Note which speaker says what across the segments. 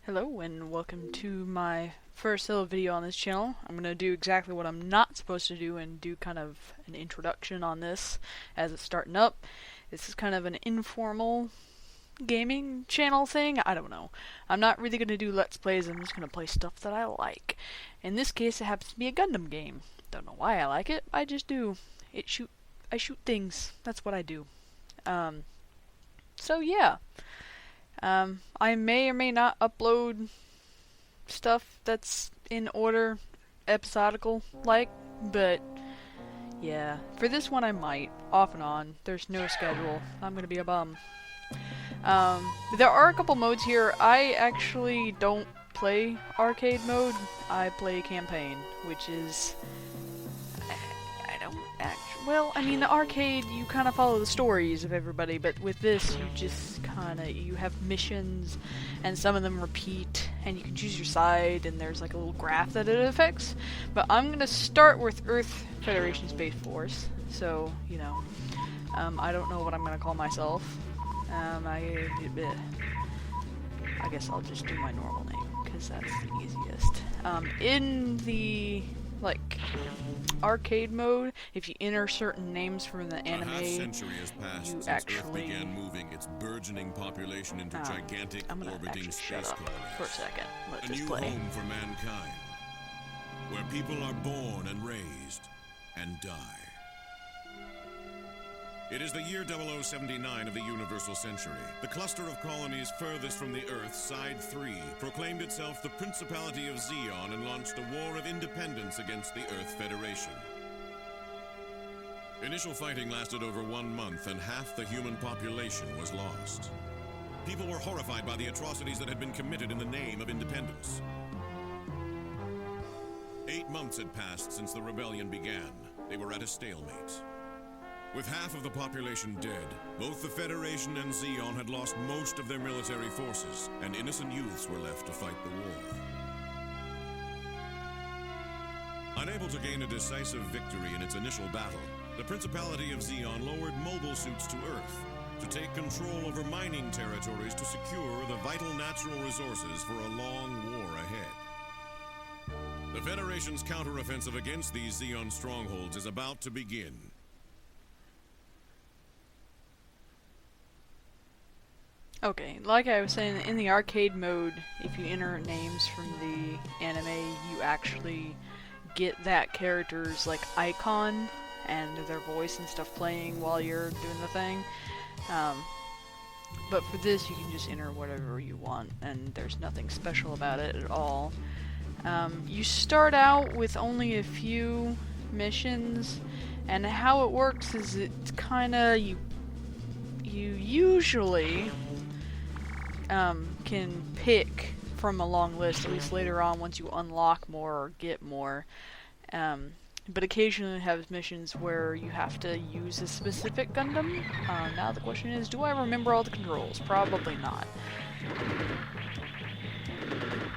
Speaker 1: Hello and welcome to my first little video on this channel. I'm going to do exactly what I'm not supposed to do and do kind of an introduction on this as it's starting up. This is kind of an informal gaming channel thing. I don't know. I'm not really going to do Let's Plays. I'm just going to play stuff that I like. In this case it happens to be a Gundam game. Don't know why I like it. I just do. I shoot things. That's what I do. So yeah. I may or may not upload stuff that's in order, episodical like, but yeah, for this one I might, off and on. There's no schedule. I'm gonna be a bum. There are a couple modes here. I actually don't play arcade mode. I play campaign, which is well, I mean, the arcade, you kind of follow the stories of everybody, but with this, you just kind of, you have missions, and some of them repeat, and you can choose your side, and there's like a little graph that it affects. But I'm going to start with Earth Federation Space Force, so, you know, I don't know what I'm going to call myself. I guess I'll just do my normal name, because that's the easiest. In the arcade mode, if you enter certain names from the anime,
Speaker 2: a half-century has passed
Speaker 1: you
Speaker 2: since
Speaker 1: actually
Speaker 2: Earth began moving its burgeoning population into gigantic
Speaker 1: I'm gonna
Speaker 2: orbiting
Speaker 1: actually
Speaker 2: space
Speaker 1: shut up
Speaker 2: colonies.
Speaker 1: for a second. Let's
Speaker 2: A
Speaker 1: just
Speaker 2: new
Speaker 1: play.
Speaker 2: home for mankind, where people are born and raised and die. It is the year 0079 of the Universal Century. The cluster of colonies furthest from the Earth, Side 3, proclaimed itself the Principality of Zeon and launched a war of independence against the Earth Federation. Initial fighting lasted over 1 month, and half the human population was lost. People were horrified by the atrocities that had been committed in the name of independence. 8 months had passed since the rebellion began. They were at a stalemate. With half of the population dead, both the Federation and Zeon had lost most of their military forces, and innocent youths were left to fight the war. Unable to gain a decisive victory in its initial battle, the Principality of Zeon lowered mobile suits to Earth to take control over mining territories to secure the vital natural resources for a long war ahead. The Federation's counteroffensive against these Zeon strongholds is about to begin.
Speaker 1: Okay, like I was saying, in the arcade mode, if you enter names from the anime, you actually get that character's like icon and their voice and stuff playing while you're doing the thing. But for this, you can just enter whatever you want, and there's nothing special about it at all. You start out with only a few missions, and how it works is it's kind of, you usually can pick from a long list, at least later on once you unlock more or get more. But occasionally it has missions where you have to use a specific Gundam. Now the question is, do I remember all the controls? Probably not.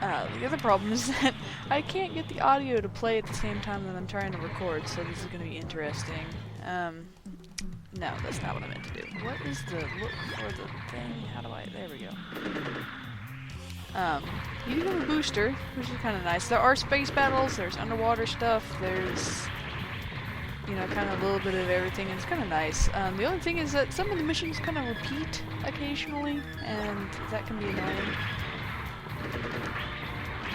Speaker 1: The other problem is that I can't get the audio to play at the same time that I'm trying to record, so this is going to be interesting. No, that's not what I meant to do. What is the look for the thing? How do I... There we go. You do have a booster, which is kind of nice. There are space battles, there's underwater stuff, there's, you know, kind of a little bit of everything, and it's kind of nice. The other thing is that some of the missions kind of repeat occasionally, and that can be annoying.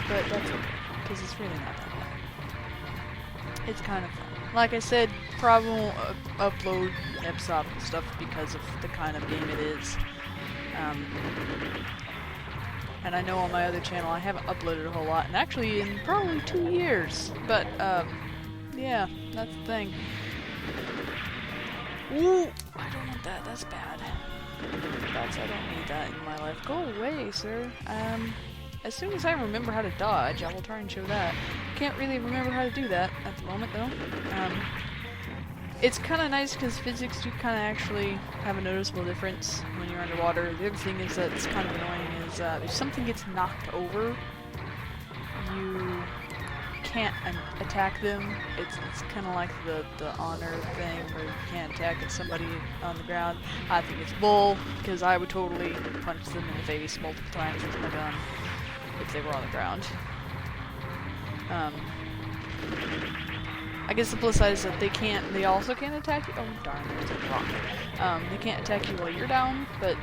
Speaker 1: But that's okay, because it's really not that bad. It's kind of fun. Like I said, probably won't upload episodical stuff because of the kind of game it is. And I know on my other channel I haven't uploaded a whole lot, and actually in probably 2 years. But, yeah, that's the thing. Ooh! I don't want that, that's bad. I don't need that in my life. Go away, sir. As soon as I remember how to dodge, I will try and show that. Can't really remember how to do that at the moment, though. It's kind of nice because physics do kind of actually have a noticeable difference when you're underwater. The other thing is that's kind of annoying is if something gets knocked over, you can't attack them. It's kind of like the honor thing where you can't attack somebody on the ground. I think it's bull, because I would totally punch them in the face multiple times with my gun. if they were on the ground. I guess the plus side is that they also can't attack you. Oh darn, there's a rock. They can't attack you while you're down, but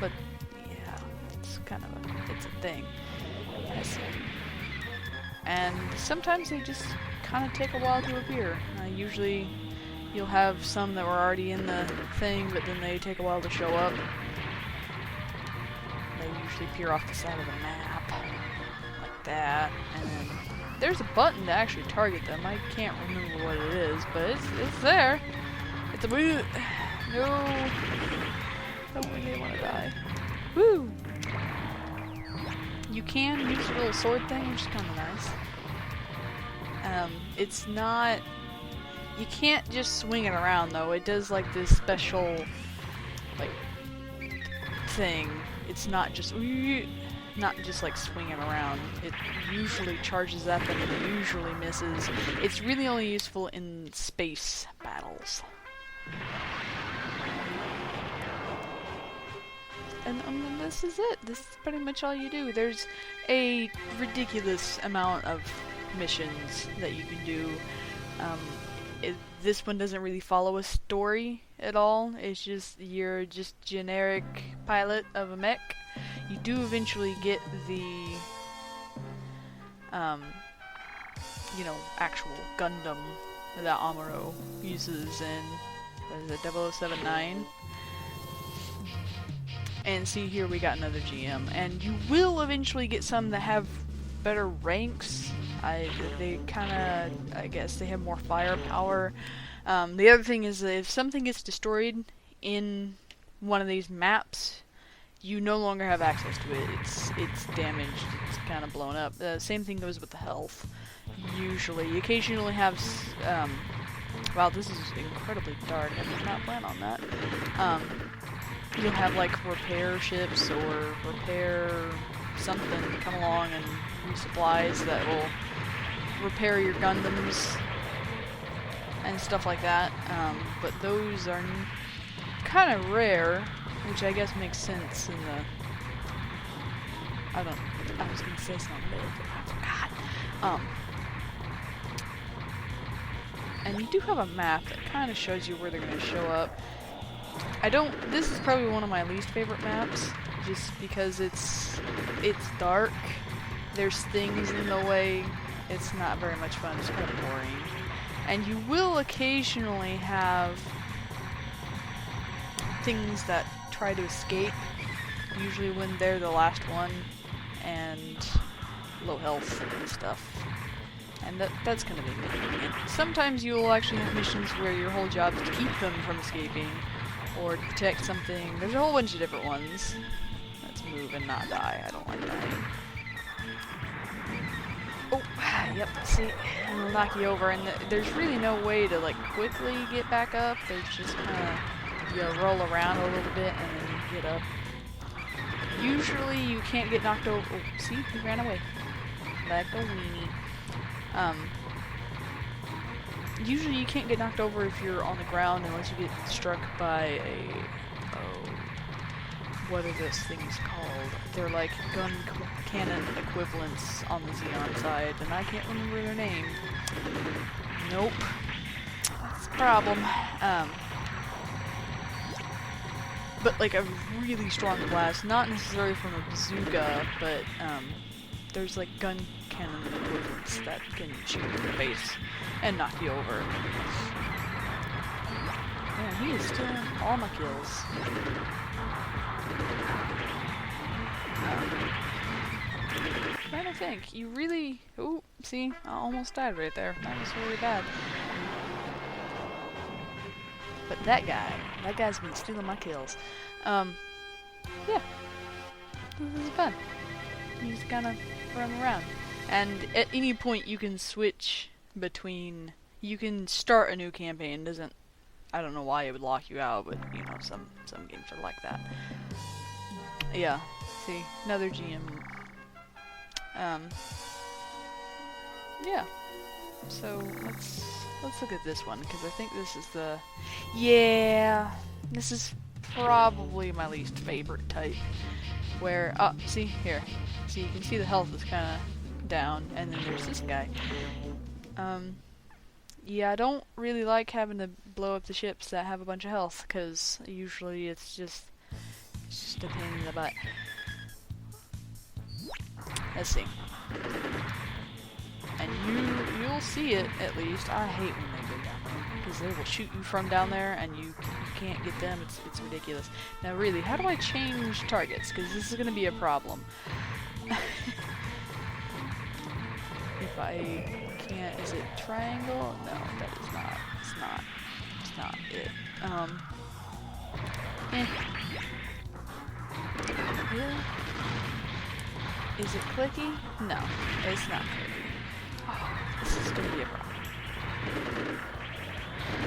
Speaker 1: but yeah, it's kind of it's a thing. I see. And sometimes they just kind of take a while to appear. Usually you'll have some that were already in the thing, but then they take a while to show up. They usually appear off the side of the map, like that. And then there's a button to actually target them. I can't remember what it is, but it's there. It's a woo. No, don't really want to die. Woo. You can use a little sword thing, which is kind of nice. It's not... You can't just swing it around, though. It does, like, this special, like, thing. It's not just like swinging around. It usually charges up and it usually misses. It's really only useful in space battles. And this is it. This is pretty much all you do. There's a ridiculous amount of missions that you can do. This one doesn't really follow a story at all. It's just you're just generic pilot of a mech. You do eventually get the you know, actual Gundam that Amuro uses in, what is it, 0079? And see, here we got another GM, and you will eventually get some that have better ranks. They kind of, I guess, they have more firepower. The other thing is that if something gets destroyed in one of these maps, you no longer have access to it. It's damaged. It's kind of blown up. The same thing goes with the health. Usually, you occasionally have. Wow, this is incredibly dark. I did not plan on that. You'll have like repair ships or repair something come along and resupplies that will repair your Gundams and stuff like that. But those are kind of rare, which I guess makes sense in the... I was gonna say something, but I forgot. And you do have a map that kind of shows you where they're gonna show up. This is probably one of my least favorite maps, just because it's dark, there's things in the way, it's not very much fun, it's kind of boring. And you will occasionally have things that try to escape, usually when they're the last one, and low health and stuff. And that's kind of inconvenient. Sometimes you will actually have missions where your whole job is to keep them from escaping, or to protect something. There's a whole bunch of different ones. Let's move and not die. I don't like dying. Oh, yep, see, it'll knock you over, and there's really no way to, like, quickly get back up. There's just kind of, you roll around a little bit, and then you get up. Usually, you can't get knocked over. Oh, see, he ran away. Like a weenie. Usually you can't get knocked over if you're on the ground unless you get struck by a... Oh... What are those things called? They're like gun cannon equivalents on the Zeon side, and I can't remember their name. Nope. That's a problem. But like a really strong blast, not necessarily from a bazooka, but there's like gun cannon equivalents that can shoot you in the face and knock you over. Man, he is stealing all my kills. Trying to think, you really... Ooh, see, I almost died right there. That was really bad. But that guy's been stealing my kills. Yeah. This is fun. You just kinda run around. And at any point you can switch between... You can start a new campaign. Doesn't... I don't know why it would lock you out, but, you know, some games are like that. Yeah. See, another GM. Yeah. So, let's look at this one, because I think this is the... Yeah! This is probably my least favorite type. Where, see, here. See, you can see the health is kind of down, and then there's this guy. Yeah, I don't really like having to blow up the ships that have a bunch of health, because usually it's just a pain in the butt. Let's see. And you'll see it, at least. I hate when they go down there, because they will shoot you from down there, and you can't get them. It's ridiculous. Now, really, how do I change targets? Because this is going to be a problem. If I can't, is it triangle? No, that is not. It's not it. Really? Is it clicky? No, it's not clicky. Oh, this is gonna be a problem.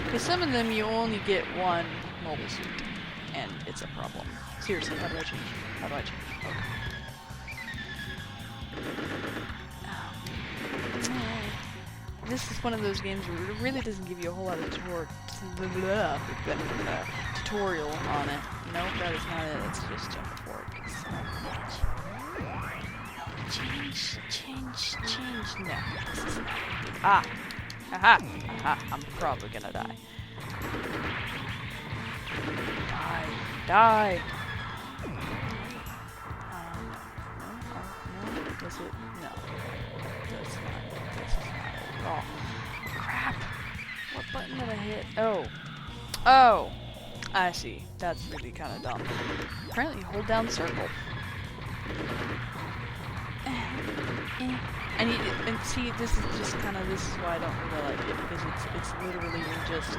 Speaker 1: Because some of them you only get one mobile suit, and it's a problem. Seriously, how do I change? How do I change? Okay. This is one of those games where it really doesn't give you a whole lot of tutorial on it. Nope, that is not it. It's just jump forward. Change. No, this is not it. Ah! Aha! I'm probably gonna die. Die! No? Is it? No. That's not it. This is not it. Oh. Crap! What button did I hit? Oh! I see. That's really kind of dumb. Apparently, hold down circle. And see, this is why I don't really like it, because it's literally just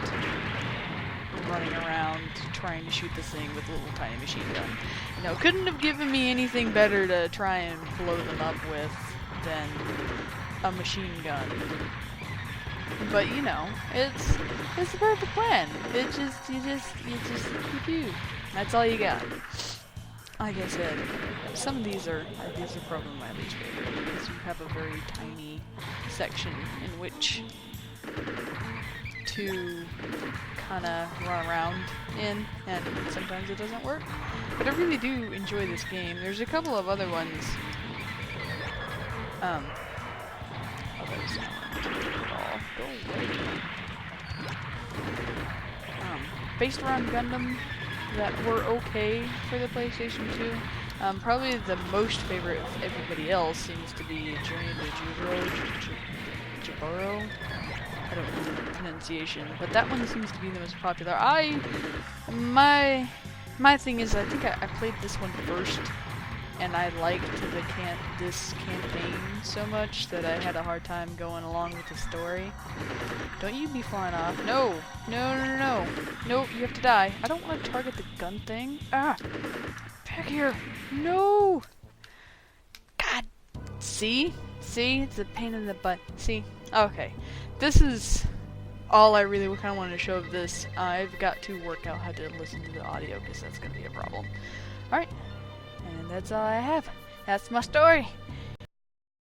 Speaker 1: running around trying to shoot this thing with a little tiny machine gun. You know, couldn't have given me anything better to try and blow them up with than a machine gun. But you know, it's the perfect plan. You just that's all you got. Like I said, some of these are probably my least favorite, because you have a very tiny section in which to kind of run around in, and sometimes it doesn't work. But I really do enjoy this game. There's a couple of other ones. Go away. Based around Gundam that were okay for the PlayStation 2. Probably the most favorite of everybody else seems to be Journey to Jaburo. I don't know the pronunciation, but that one seems to be the most popular. My thing is, I think I played this one first, and I liked this campaign so much that I had a hard time going along with the story. Don't you be flying off. No, you have to die. I don't want to target the gun thing. Ah! Back here! No! God! See? It's a pain in the butt. See? Okay. This is all I really kind of wanted to show of this. I've got to work out how to listen to the audio, because that's going to be a problem. Alright. And that's all I have. That's my story.